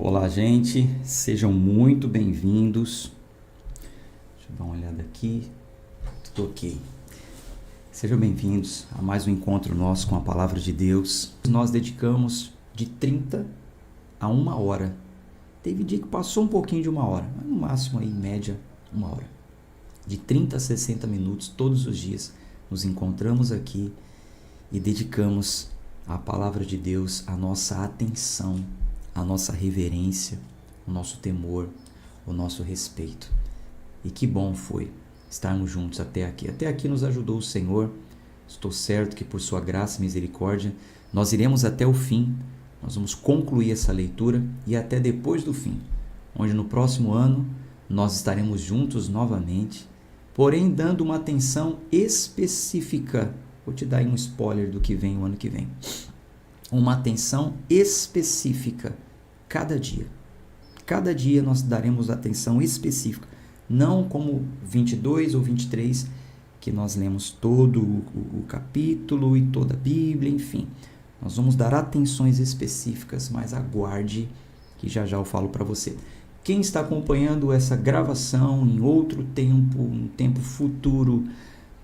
Olá, gente, sejam muito bem-vindos. Deixa eu dar uma olhada aqui. Tudo ok. Sejam bem-vindos a mais um encontro nosso com a Palavra de Deus. Nós dedicamos de 30 a 1 hora. Teve dia que passou um pouquinho de 1 hora, mas no máximo aí, em média, 1 hora. De 30 a 60 minutos todos os dias nos encontramos aqui e dedicamos à Palavra de Deus a nossa atenção, a nossa reverência, o nosso temor, o nosso respeito. E que bom foi estarmos juntos até aqui. Até aqui nos ajudou o Senhor. Estou certo que por sua graça e misericórdia nós iremos até o fim. Nós vamos concluir essa leitura e até depois do fim, onde no próximo ano nós estaremos juntos novamente, porém dando uma atenção específica. Vou te dar aí um spoiler do que vem o ano que vem. Uma atenção específica cada dia. Cada dia nós daremos atenção específica, não como 22 ou 23, que nós lemos todo o capítulo e toda a Bíblia, enfim. Nós vamos dar atenções específicas, mas aguarde que já já eu falo para você. Quem está acompanhando essa gravação em outro tempo, um tempo futuro,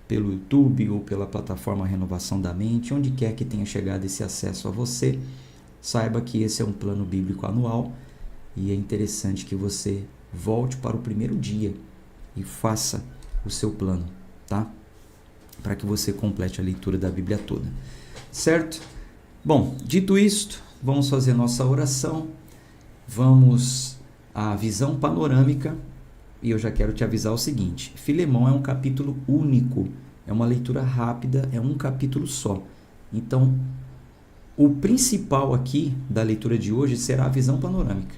pelo YouTube ou pela plataforma Renovação da Mente, onde quer que tenha chegado esse acesso a você, saiba que esse é um plano bíblico anual e é interessante que você volte para o primeiro dia e faça o seu plano, tá? Para que você complete a leitura da Bíblia toda, certo? Bom, dito isto, vamos fazer nossa oração, vamos à visão panorâmica. E eu já quero te avisar o seguinte: Filemão é um capítulo único, é uma leitura rápida, é um capítulo só. Então, o principal aqui da leitura de hoje será a visão panorâmica.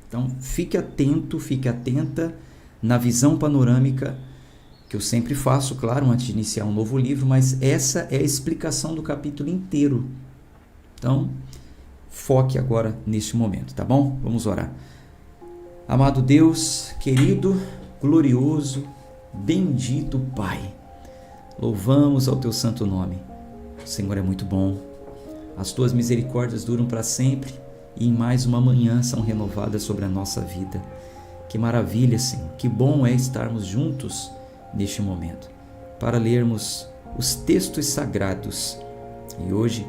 Então, fique atento, fique atenta na visão panorâmica, que eu sempre faço, claro, antes de iniciar um novo livro, mas essa é a explicação do capítulo inteiro. Então, foque agora neste momento, tá bom? Vamos orar. Amado Deus, querido, glorioso, bendito Pai, louvamos ao Teu santo nome. O Senhor é muito bom, as Tuas misericórdias duram para sempre e em mais uma manhã são renovadas sobre a nossa vida. Que maravilha, Senhor, que bom é estarmos juntos neste momento para lermos os textos sagrados e hoje,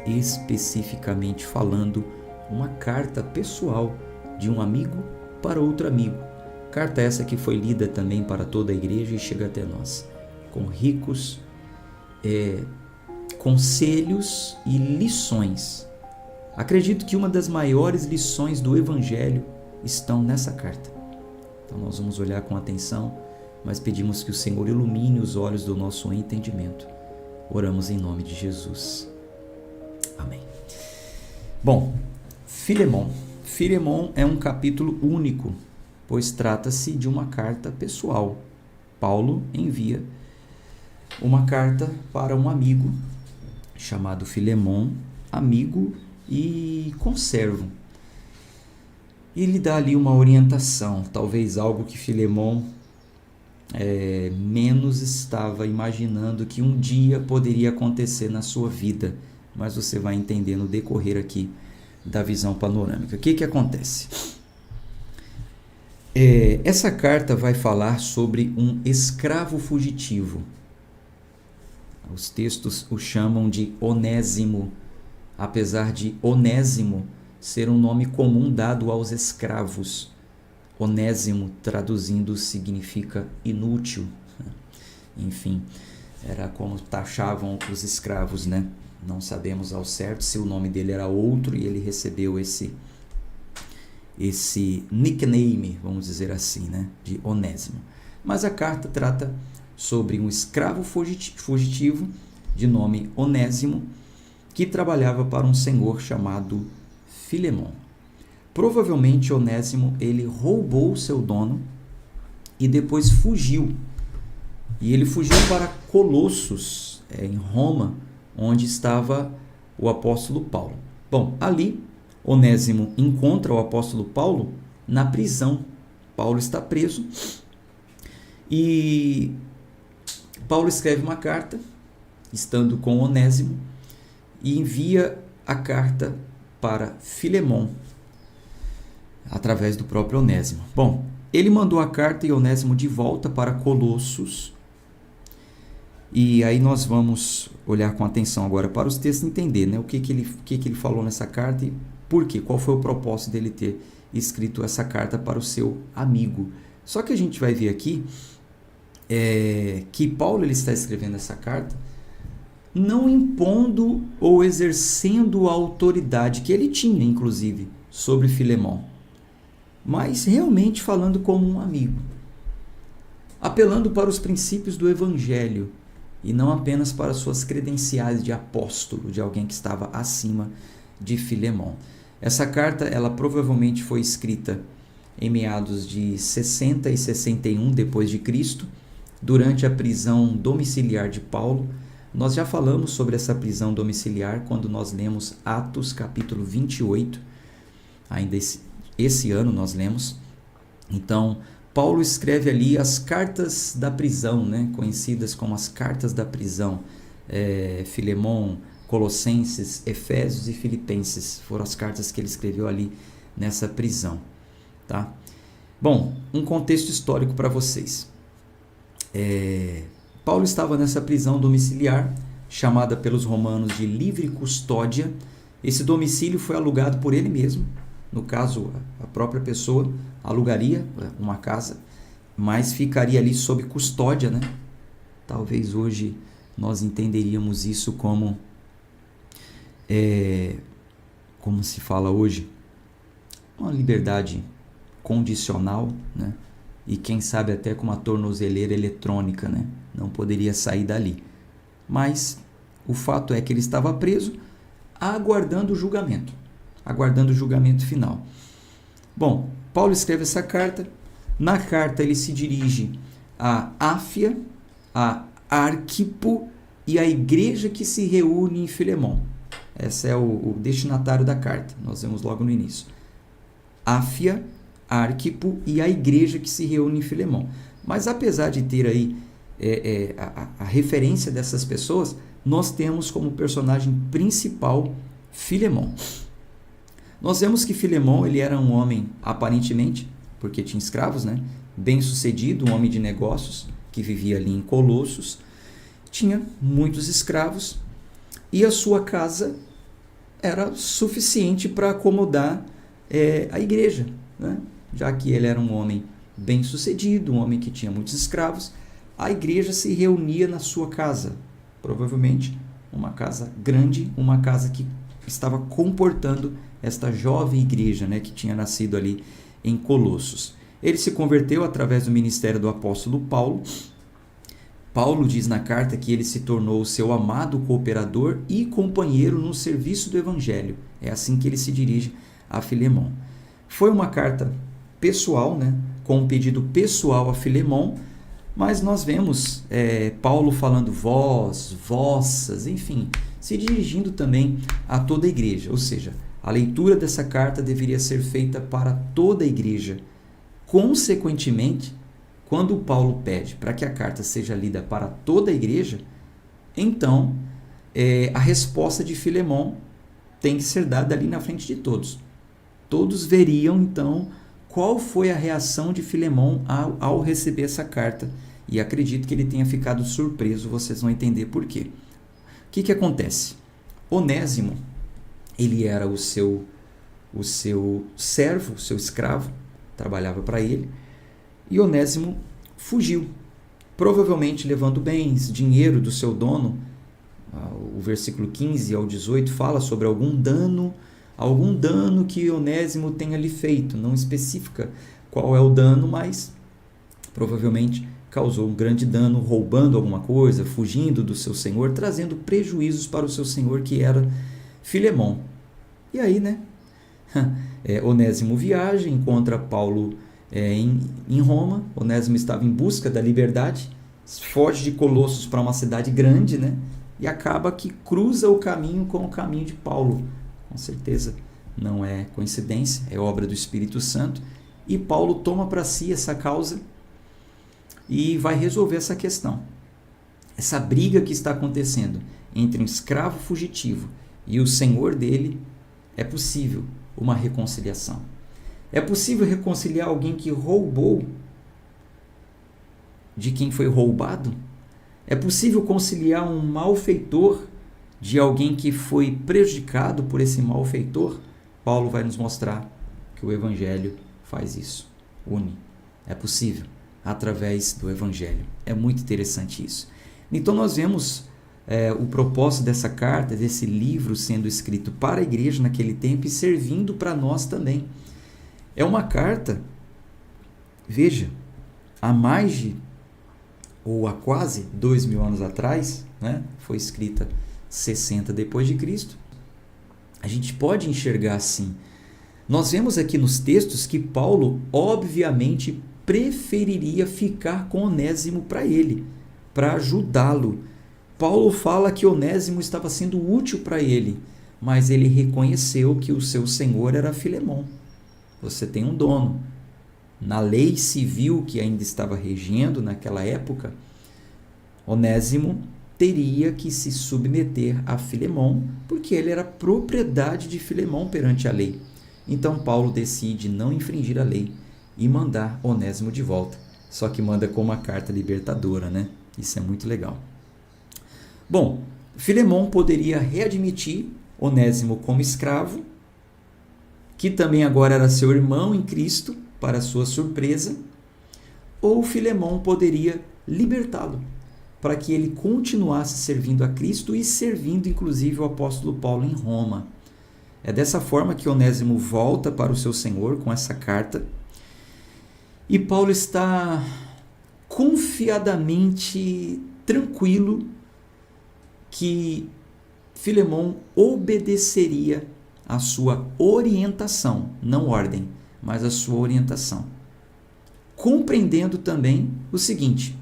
especificamente falando, uma carta pessoal de um amigo para outro amigo. Carta essa que foi lida também para toda a igreja e chega até nós, com ricos conselhos e lições. Acredito que uma das maiores lições do Evangelho estão nessa carta. Então nós vamos olhar com atenção, mas pedimos que o Senhor ilumine os olhos do nosso entendimento. Oramos em nome de Jesus. Amém. Bom, Filemão. Filemão é um capítulo único, pois trata-se de uma carta pessoal. Paulo envia uma carta para um amigo chamado Filemão, amigo e conservo. Ele dá ali uma orientação, talvez algo que Filemão menos estava imaginando que um dia poderia acontecer na sua vida, mas você vai entender no decorrer aqui da visão panorâmica. O que acontece? Essa carta vai falar sobre um escravo fugitivo. Os textos o chamam de Onésimo, apesar de Onésimo ser um nome comum dado aos escravos. Onésimo, traduzindo, significa inútil. Enfim, era como taxavam os escravos, né? Não sabemos ao certo se o nome dele era outro e ele recebeu esse nickname, vamos dizer assim, né, de Onésimo. Mas a carta trata sobre um escravo fugitivo de nome Onésimo que trabalhava para um senhor chamado Filemão. Provavelmente Onésimo ele roubou seu dono e depois fugiu. E ele fugiu para Colossos, em Roma, onde estava o apóstolo Paulo. Bom, ali Onésimo encontra o apóstolo Paulo na prisão. Paulo está preso e Paulo escreve uma carta, estando com Onésimo, e envia a carta para Filemão. através do próprio Onésimo. Bom, ele mandou a carta e Onésimo de volta para Colossos. E aí nós vamos olhar com atenção agora para os textos e entender, né, o que ele falou nessa carta e por quê, qual foi o propósito dele ter escrito essa carta para o seu amigo. Só que a gente vai ver aqui que Paulo ele está escrevendo essa carta não impondo ou exercendo a autoridade que ele tinha, inclusive, sobre Filemão, mas realmente falando como um amigo, apelando para os princípios do Evangelho e não apenas para suas credenciais de apóstolo, de alguém que estava acima de Filemão. Essa carta, ela provavelmente foi escrita em meados de 60 e 61 depois de Cristo, durante a prisão domiciliar de Paulo. Nós já falamos sobre essa prisão domiciliar quando nós lemos Atos capítulo 28, ainda esse ano nós lemos. Então, Paulo escreve ali as cartas da prisão, né? Conhecidas como as cartas da prisão. Filemão, Colossenses, Efésios e Filipenses foram as cartas que ele escreveu ali nessa prisão. Tá? Bom, um contexto histórico para vocês. Paulo estava nessa prisão domiciliar, chamada pelos romanos de livre custódia. Esse domicílio foi alugado por ele mesmo. No caso, a própria pessoa alugaria uma casa, mas ficaria ali sob custódia, né? Talvez hoje nós entenderíamos isso como se fala hoje, uma liberdade condicional, né? E quem sabe até com uma tornozeleira eletrônica, né? Não poderia sair dali. Mas o fato é que ele estava preso, aguardando o julgamento final. Bom, Paulo escreve essa carta. Na carta ele se dirige a Áfia, a Arquipo e a igreja que se reúne em Filemão. Esse é o destinatário da carta, nós vemos logo no início. Áfia, Arquipo e a igreja que se reúne em Filemão. Mas apesar de ter aí a referência dessas pessoas, nós temos como personagem principal Filemão. Nós vemos que Filemão ele era um homem, aparentemente, porque tinha escravos, né? Bem-sucedido, um homem de negócios, que vivia ali em Colossos, tinha muitos escravos e a sua casa era suficiente para acomodar a igreja, né? Já que ele era um homem bem-sucedido, um homem que tinha muitos escravos, a igreja se reunia na sua casa, provavelmente uma casa grande, uma casa que estava comportando esta jovem igreja, né, que tinha nascido ali em Colossos. Ele se converteu através do ministério do apóstolo Paulo. Paulo diz na carta que ele se tornou seu amado cooperador e companheiro no serviço do evangelho. É assim que ele se dirige a Filemão. Foi uma carta pessoal, né, com um pedido pessoal a Filemão, mas nós vemos Paulo falando vós, vossas, enfim, se dirigindo também a toda a igreja. Ou seja, a leitura dessa carta deveria ser feita para toda a igreja. Consequentemente, quando Paulo pede para que a carta seja lida para toda a igreja, então a resposta de Filemão tem que ser dada ali na frente de todos. Todos veriam, então, qual foi a reação de Filemão ao receber essa carta. E acredito que ele tenha ficado surpreso, vocês vão entender por quê. O que acontece? Onésimo, ele era o seu servo, o seu escravo, trabalhava para ele, e Onésimo fugiu, provavelmente levando bens, dinheiro do seu dono. O versículo 15 ao 18 fala sobre algum dano que Onésimo tenha lhe feito. Não especifica qual é o dano, mas provavelmente causou um grande dano, roubando alguma coisa, fugindo do seu senhor, trazendo prejuízos para o seu senhor, que era Filemão. E aí, né? Onésimo viaja, encontra Paulo em Roma. Onésimo estava em busca da liberdade, foge de Colossos para uma cidade grande, né? E acaba que cruza o caminho com o caminho de Paulo. Com certeza não é coincidência, é obra do Espírito Santo. E Paulo toma para si essa causa e vai resolver essa questão. Essa briga que está acontecendo entre um escravo fugitivo e o senhor dele, é possível uma reconciliação. É possível reconciliar alguém que roubou de quem foi roubado? É possível conciliar um malfeitor de alguém que foi prejudicado por esse malfeitor? Paulo vai nos mostrar que o Evangelho faz isso, une. É possível, através do Evangelho. É muito interessante isso. Então nós vemos o propósito dessa carta, desse livro sendo escrito para a igreja naquele tempo e servindo para nós também. É uma carta, veja, há mais de, ou há quase 2000 anos atrás, né? Foi escrita 60 depois de Cristo. A gente pode enxergar assim. Nós vemos aqui nos textos que Paulo, obviamente, preferiria ficar com Onésimo para ele, para ajudá-lo. Paulo fala que Onésimo estava sendo útil para ele, mas ele reconheceu que o seu senhor era Filemon. Você tem um dono. Na lei civil que ainda estava regendo naquela época, Onésimo teria que se submeter a Filemon, porque ele era propriedade de Filemon perante a lei. Então Paulo decide não infringir a lei e mandar Onésimo de volta. Só que manda com uma carta libertadora, né? Isso é muito legal. Bom, Filemon poderia readmitir Onésimo como escravo, que também agora era seu irmão em Cristo, para sua surpresa, ou Filemon poderia libertá-lo, para que ele continuasse servindo a Cristo e servindo inclusive o apóstolo Paulo em Roma. É dessa forma que Onésimo volta para o seu senhor com essa carta, e Paulo está confiadamente tranquilo que Filemon obedeceria à sua orientação, não ordem, mas a sua orientação. Compreendendo também o seguinte: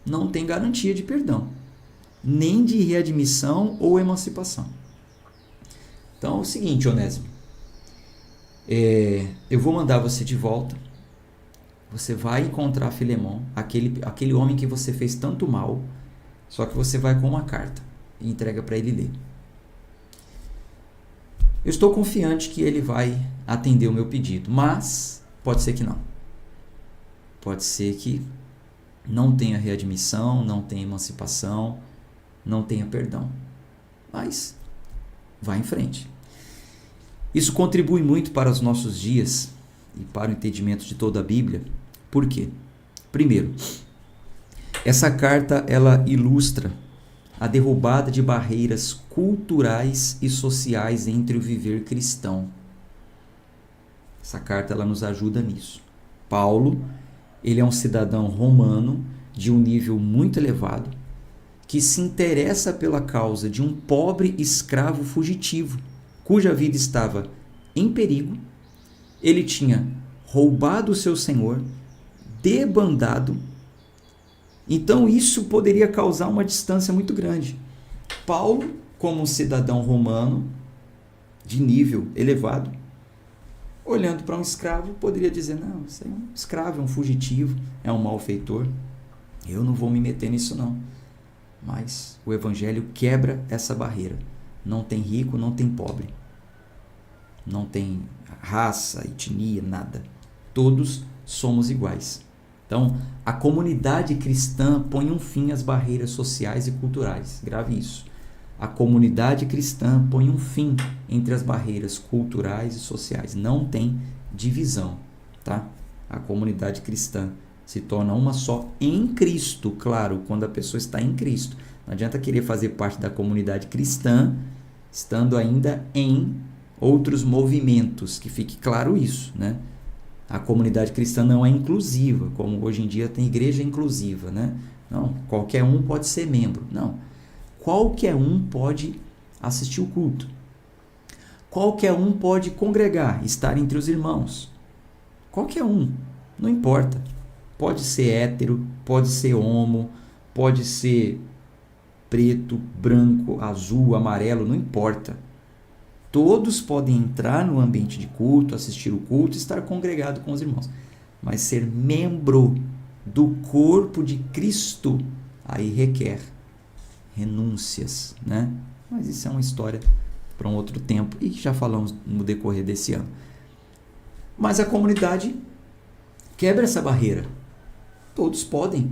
não tem garantia de perdão, nem de readmissão ou emancipação. Então é o seguinte, Onésimo, eu vou mandar você de volta, você vai encontrar Filemon, aquele homem que você fez tanto mal, só que você vai com uma carta e entrega para ele ler. Eu estou confiante que ele vai atender o meu pedido, mas pode ser que não. Pode ser que não tenha readmissão, não tenha emancipação, não tenha perdão. Mas vá em frente. Isso contribui muito para os nossos dias e para o entendimento de toda a Bíblia. Por quê? Primeiro, essa carta ela ilustra a derrubada de barreiras culturais e sociais entre o viver cristão. Essa carta ela nos ajuda nisso. Paulo, ele é um cidadão romano de um nível muito elevado, que se interessa pela causa de um pobre escravo fugitivo, cuja vida estava em perigo. Ele tinha roubado o seu senhor, debandado. Então isso poderia causar uma distância muito grande. Paulo, como um cidadão romano de nível elevado, olhando para um escravo, poderia dizer: não, isso é um escravo, é um fugitivo, é um malfeitor, eu não vou me meter nisso não. Mas o Evangelho quebra essa barreira. Não tem rico, não tem pobre, não tem raça, etnia, nada. Todos somos iguais. Então, a comunidade cristã põe um fim às barreiras sociais e culturais. Grave isso. A comunidade cristã põe um fim entre as barreiras culturais e sociais. Não tem divisão, tá? A comunidade cristã se torna uma só em Cristo, claro, quando a pessoa está em Cristo. Não adianta querer fazer parte da comunidade cristã estando ainda em outros movimentos, que fique claro isso, né? A comunidade cristã não é inclusiva, como hoje em dia tem igreja inclusiva, né? Não, qualquer um pode ser membro. Não, qualquer um pode assistir o culto. Qualquer um pode congregar, estar entre os irmãos. Qualquer um, não importa. Pode ser hétero, pode ser homo, pode ser preto, branco, azul, amarelo, não importa. Todos podem entrar no ambiente de culto, assistir o culto, estar congregado com os irmãos. Mas ser membro do corpo de Cristo, aí requer renúncias, né? Mas isso é uma história para um outro tempo e já falamos no decorrer desse ano. Mas a comunidade quebra essa barreira. Todos podem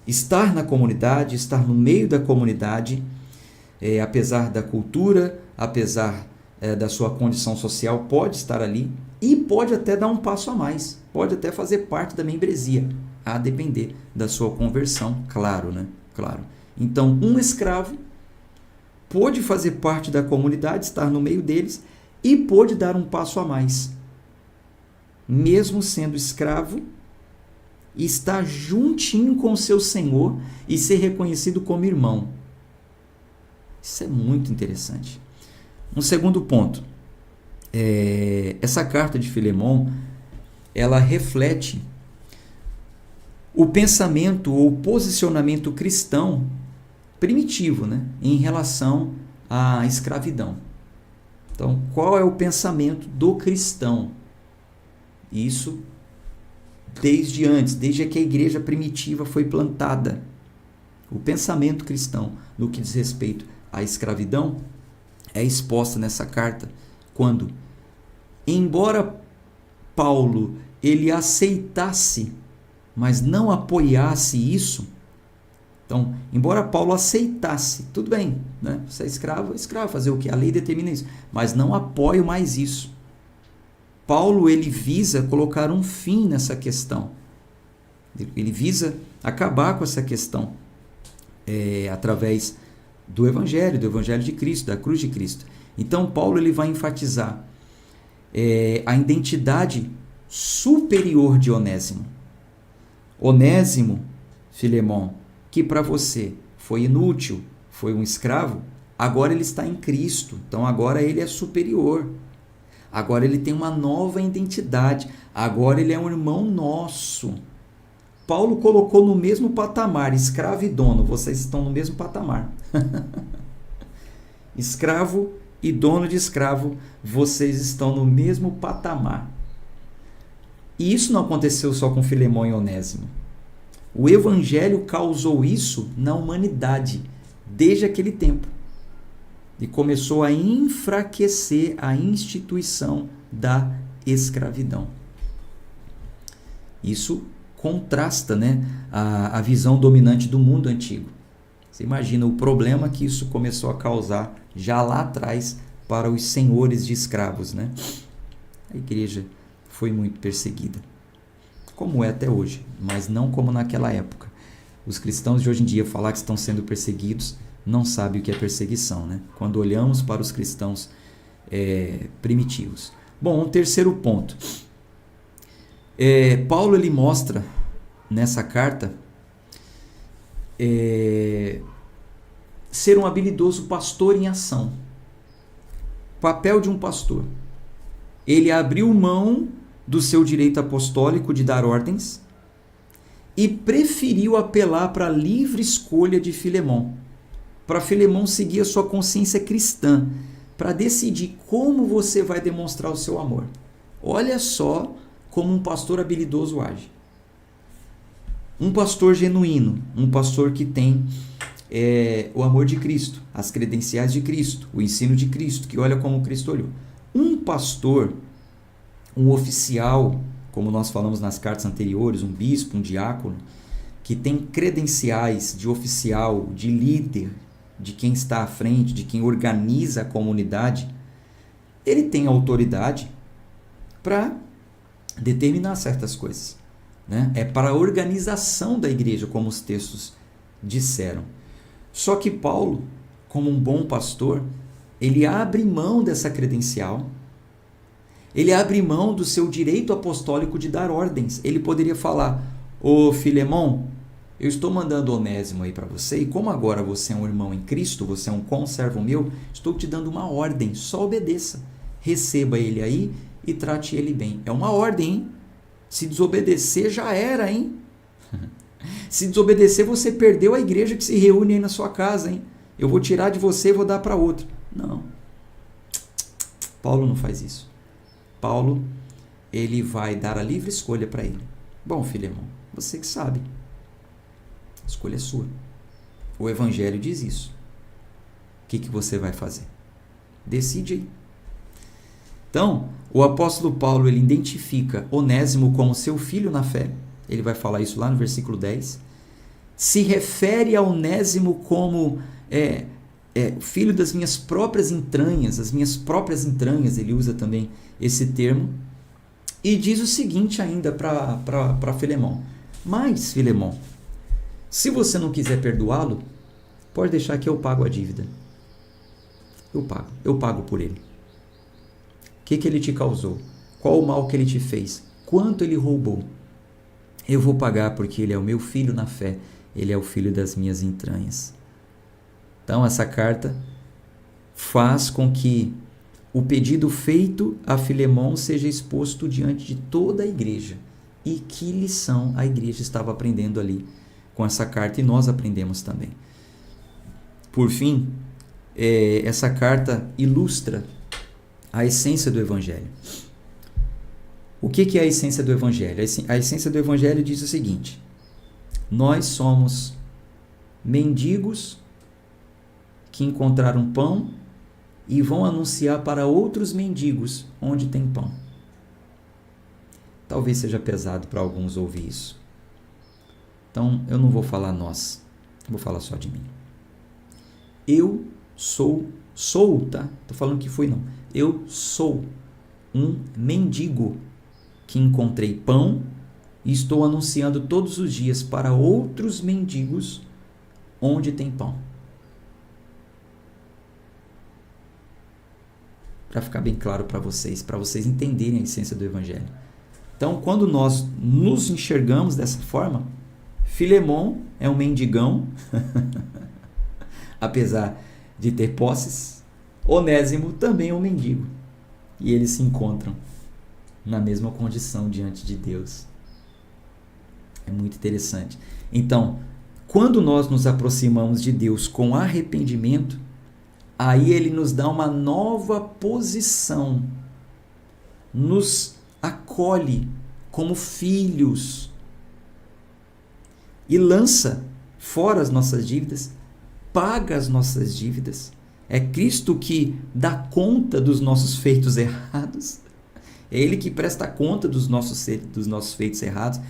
estar na comunidade, estar no meio da comunidade, apesar da cultura, apesar da sua condição social, pode estar ali e pode até dar um passo a mais, pode até fazer parte da membresia, a depender da sua conversão, claro, né? Claro. Então, um escravo pôde fazer parte da comunidade, estar no meio deles e pôde dar um passo a mais. Mesmo sendo escravo, estar juntinho com o seu senhor e ser reconhecido como irmão. Isso é muito interessante. Um segundo ponto. Essa carta de Filemon, ela reflete o pensamento ou posicionamento cristão primitivo, né, em relação à escravidão. Então, qual é o pensamento do cristão? Isso desde antes, desde que a igreja primitiva foi plantada. O pensamento cristão no que diz respeito à escravidão é exposta nessa carta quando, embora Paulo ele aceitasse, mas não apoiasse isso. Então, embora Paulo aceitasse, tudo bem, né? Você é escravo, fazer o que? A lei determina isso, mas não apoio mais isso. Paulo ele visa colocar um fim nessa questão. Ele visa acabar com essa questão através do Evangelho de Cristo, da cruz de Cristo. Então, Paulo ele vai enfatizar a identidade superior de Onésimo. Onésimo, Filemon, que para você foi inútil, foi um escravo, agora ele está em Cristo. Então, agora ele é superior. Agora ele tem uma nova identidade. Agora ele é um irmão nosso. Paulo colocou no mesmo patamar, escravo e dono. Vocês estão no mesmo patamar. Escravo e dono de escravo, vocês estão no mesmo patamar. E isso não aconteceu só com Filemon e Onésimo. O Evangelho causou isso na humanidade, desde aquele tempo. E começou a enfraquecer a instituição da escravidão. Isso contrasta, né, a visão dominante do mundo antigo. Você imagina o problema que isso começou a causar já lá atrás para os senhores de escravos, né? A igreja foi muito perseguida, como é até hoje, mas não como naquela época. Os cristãos de hoje em dia falar que estão sendo perseguidos não sabem o que é perseguição, né? Quando olhamos para os cristãos primitivos. Bom, um terceiro ponto. Paulo ele mostra nessa carta ser um habilidoso pastor em ação. Papel de um pastor. Ele abriu mão do seu direito apostólico de dar ordens e preferiu apelar para a livre escolha de Filemon. Para Filemon seguir a sua consciência cristã, para decidir como você vai demonstrar o seu amor. Olha só como um pastor habilidoso age. Um pastor genuíno, um pastor que tem o amor de Cristo, as credenciais de Cristo, o ensino de Cristo, que olha como Cristo olhou. Um pastor, um oficial, como nós falamos nas cartas anteriores, um bispo, um diácono, que tem credenciais de oficial, de líder, de quem está à frente, de quem organiza a comunidade, ele tem autoridade para determinar certas coisas, né? É para a organização da igreja, como os textos disseram. Só que Paulo, como um bom pastor, ele abre mão dessa credencial, ele abre mão do seu direito apostólico de dar ordens. Ele poderia falar: ô Filemon, eu estou mandando Onésimo aí para você, e como agora você é um irmão em Cristo, você é um conservo meu, estou te dando uma ordem, só obedeça. Receba ele aí e trate ele bem. É uma ordem, hein? Se desobedecer, já era, hein? Se desobedecer, você perdeu a igreja que se reúne aí na sua casa, hein? Eu vou tirar de você e vou dar para outro. Não. Paulo não faz isso. Paulo, ele vai dar a livre escolha para ele. Bom, Filemon, você que sabe. A escolha é sua. O Evangelho diz isso. O que você vai fazer? Decide aí. Então, o apóstolo Paulo ele identifica Onésimo como seu filho na fé. Ele vai falar isso lá no versículo 10. Se refere a Onésimo como filho das minhas próprias entranhas, as minhas próprias entranhas, ele usa também esse termo. E diz o seguinte ainda para Filemão: mas, Filemão, se você não quiser perdoá-lo, pode deixar que eu pago a dívida. Eu pago por ele. O que ele te causou? Qual o mal que ele te fez? Quanto ele roubou? Eu vou pagar porque ele é o meu filho na fé. Ele é o filho das minhas entranhas. Então, essa carta faz com que o pedido feito a Filemão seja exposto diante de toda a igreja. E que lição a igreja estava aprendendo ali com essa carta, e nós aprendemos também. Por fim, essa carta ilustra a essência do Evangelho. O que é a essência do Evangelho? A essência do Evangelho diz o seguinte: nós somos mendigos que encontraram pão e vão anunciar para outros mendigos onde tem pão. Talvez seja pesado para alguns ouvir isso. Então, eu não vou falar nós, vou falar só de mim. Eu sou, tá? Estou falando que fui, não. Eu sou um mendigo que encontrei pão e estou anunciando todos os dias para outros mendigos onde tem pão. Para ficar bem claro para vocês entenderem a essência do Evangelho. Então, quando nós nos enxergamos dessa forma, Filemão é um mendigão, apesar de ter posses. Onésimo também é um mendigo. E eles se encontram na mesma condição diante de Deus. É muito interessante. Então, quando nós nos aproximamos de Deus com arrependimento, aí Ele nos dá uma nova posição, nos acolhe como filhos e lança fora as nossas dívidas, paga as nossas dívidas. É Cristo que dá conta dos nossos feitos errados. É Ele que presta conta dos nossos feitos errados.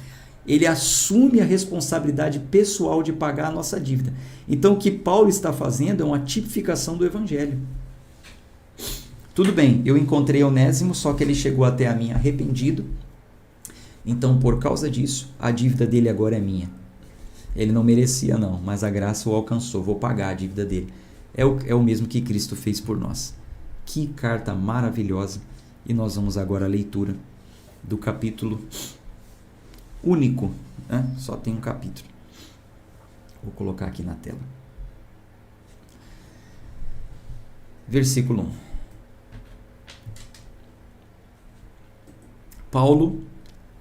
Ele assume a responsabilidade pessoal de pagar a nossa dívida. Então, o que Paulo está fazendo é uma tipificação do Evangelho. Tudo bem, eu encontrei Onésimo, só que ele chegou até a mim arrependido. Então, por causa disso, a dívida dele agora é minha. Ele não merecia, não, mas a graça o alcançou. Vou pagar a dívida dele. É o mesmo que Cristo fez por nós. Que carta maravilhosa! E nós vamos agora à leitura do capítulo único, né? Só tem um capítulo. Vou colocar aqui na tela. Versículo 1. Paulo,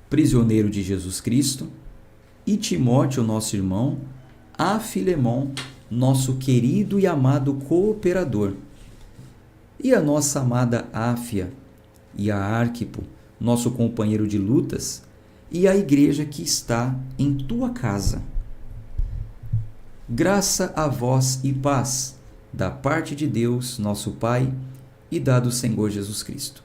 prisioneiro de Jesus Cristo, e Timóteo, nosso irmão, a Filemão, nosso querido e amado cooperador, e a nossa amada Áfia, e a Arquipo, nosso companheiro de lutas, e a igreja que está em tua casa. Graça a vós e paz, da parte de Deus, nosso Pai, e da do Senhor Jesus Cristo.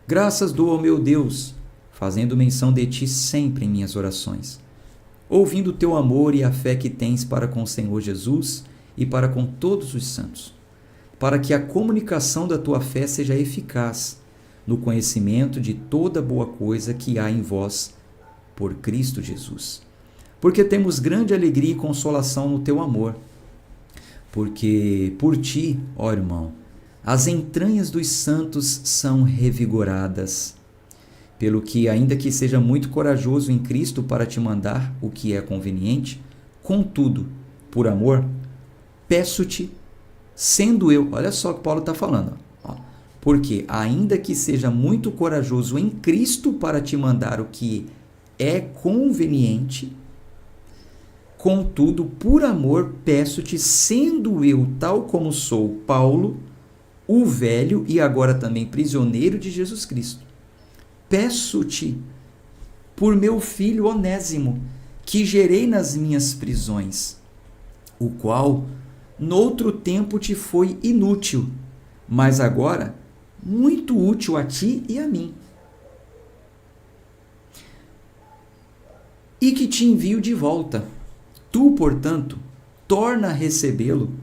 Graças dou ao meu Deus, fazendo menção de ti sempre em minhas orações, ouvindo o teu amor e a fé que tens para com o Senhor Jesus e para com todos os santos, para que a comunicação da tua fé seja eficaz no conhecimento de toda boa coisa que há em vós por Cristo Jesus. Porque temos grande alegria e consolação no teu amor, porque por ti, ó irmão, as entranhas dos santos são revigoradas, pelo que, ainda que seja muito corajoso em Cristo para te mandar o que é conveniente, contudo, por amor, peço-te, sendo eu, olha só o que Paulo está falando, ó, porque, ainda que seja muito corajoso em Cristo para te mandar o que é conveniente, contudo, por amor, peço-te, sendo eu tal como sou, Paulo, o velho e agora também prisioneiro de Jesus Cristo, peço-te por meu filho Onésimo, que gerei nas minhas prisões, o qual noutro tempo te foi inútil, mas agora muito útil a ti e a mim. E que te envio de volta. Tu, portanto, torna a recebê-lo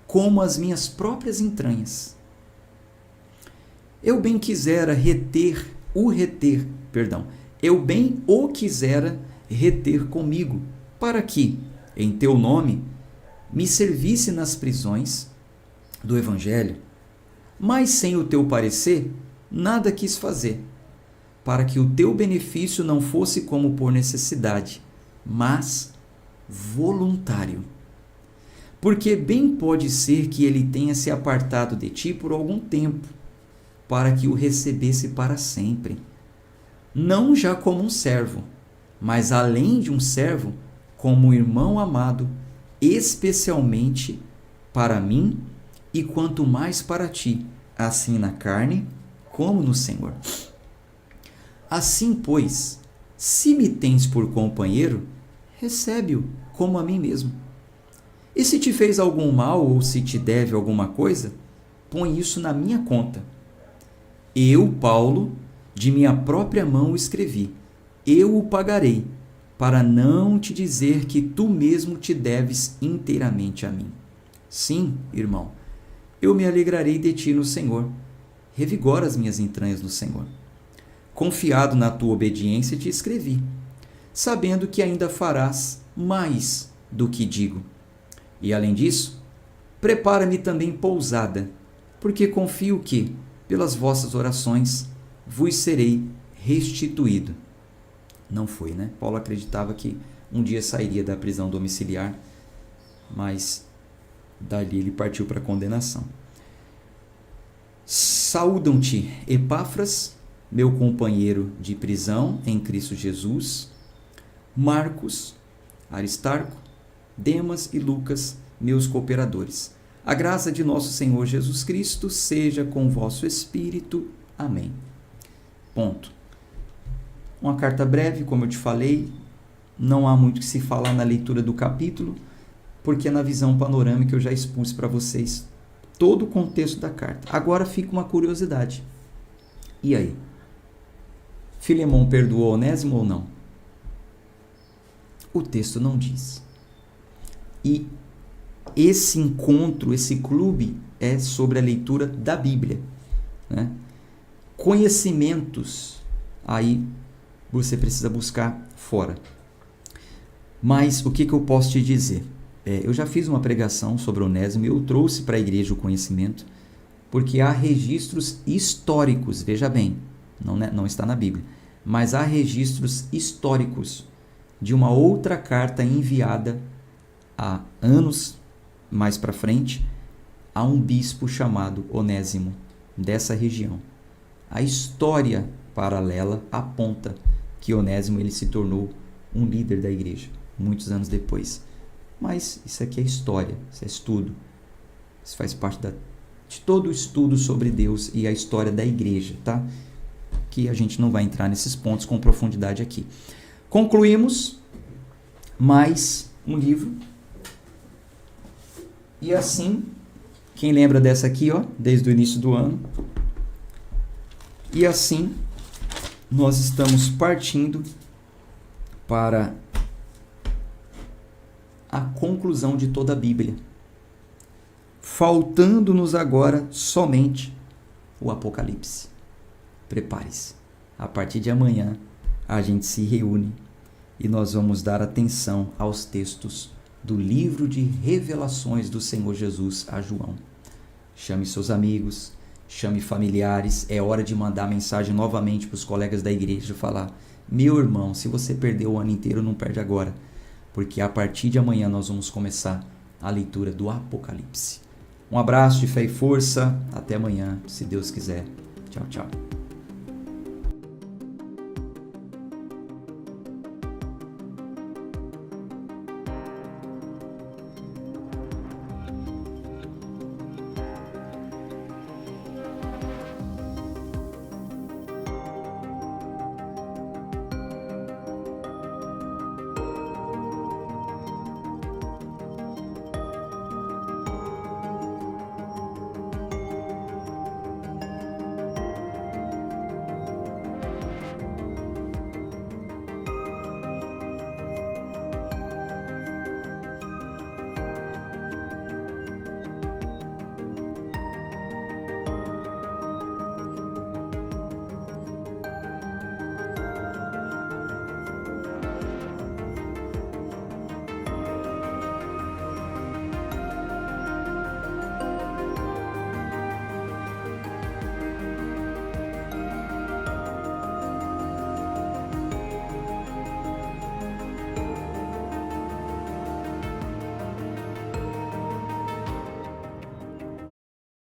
como as minhas próprias entranhas. Eu bem o quisera reter comigo, para que, em teu nome, me servisse nas prisões do Evangelho, mas sem o teu parecer, nada quis fazer, para que o teu benefício não fosse como por necessidade, mas voluntário. Porque bem pode ser que ele tenha se apartado de ti por algum tempo, para que o recebesse para sempre, não já como um servo, mas além de um servo, como um irmão amado, especialmente para mim e quanto mais para ti, assim na carne como no Senhor. Assim, pois, se me tens por companheiro, recebe-o como a mim mesmo. E se te fez algum mal ou se te deve alguma coisa, põe isso na minha conta. Eu, Paulo, de minha própria mão o escrevi. Eu o pagarei, para não te dizer que tu mesmo te deves inteiramente a mim. Sim, irmão, eu me alegrarei de ti no Senhor. Revigora as minhas entranhas no Senhor. Confiado na tua obediência, te escrevi, sabendo que ainda farás mais do que digo. E além disso, prepara-me também pousada, porque confio que, pelas vossas orações, vos serei restituído. Não foi, né? Paulo acreditava que um dia sairia da prisão domiciliar, mas dali ele partiu para a condenação. Saúdam-te, Epáfras, meu companheiro de prisão em Cristo Jesus, Marcos, Aristarco, Demas e Lucas, meus cooperadores. A graça de nosso Senhor Jesus Cristo seja com o vosso espírito. Amém. Ponto. Uma carta breve, como eu te falei, não há muito que se falar na leitura do capítulo, porque na visão panorâmica eu já expus para vocês todo o contexto da carta. Agora fica uma curiosidade. E aí? Filemão perdoou Onésimo ou não? O texto não diz. E esse encontro, esse clube, é sobre a leitura da Bíblia, né? Conhecimentos, aí você precisa buscar fora. Mas o que eu posso te dizer? Eu já fiz uma pregação sobre Onésimo e eu trouxe para a igreja o conhecimento, porque há registros históricos, veja bem, não está na Bíblia, mas há registros históricos de uma outra carta enviada há anos mais para frente a um bispo chamado Onésimo, dessa região. A história paralela aponta que Onésimo ele se tornou um líder da igreja, muitos anos depois. Mas isso aqui é história, isso é estudo. Isso faz parte de todo o estudo sobre Deus e a história da igreja, tá? Que a gente não vai entrar nesses pontos com profundidade aqui. Concluímos mais um livro. E assim, quem lembra dessa aqui, ó, desde o início do ano? E assim, nós estamos partindo para a conclusão de toda a Bíblia. Faltando-nos agora somente o Apocalipse. Prepare-se. A partir de amanhã, a gente se reúne e nós vamos dar atenção aos textos do livro de revelações do Senhor Jesus a João. Chame seus amigos, chame familiares. É hora de mandar mensagem novamente para os colegas da igreja, falar: meu irmão, se você perdeu o ano inteiro, não perde agora, porque a partir de amanhã nós vamos começar a leitura do Apocalipse. Um abraço de fé e força. Até amanhã, se Deus quiser. Tchau, tchau.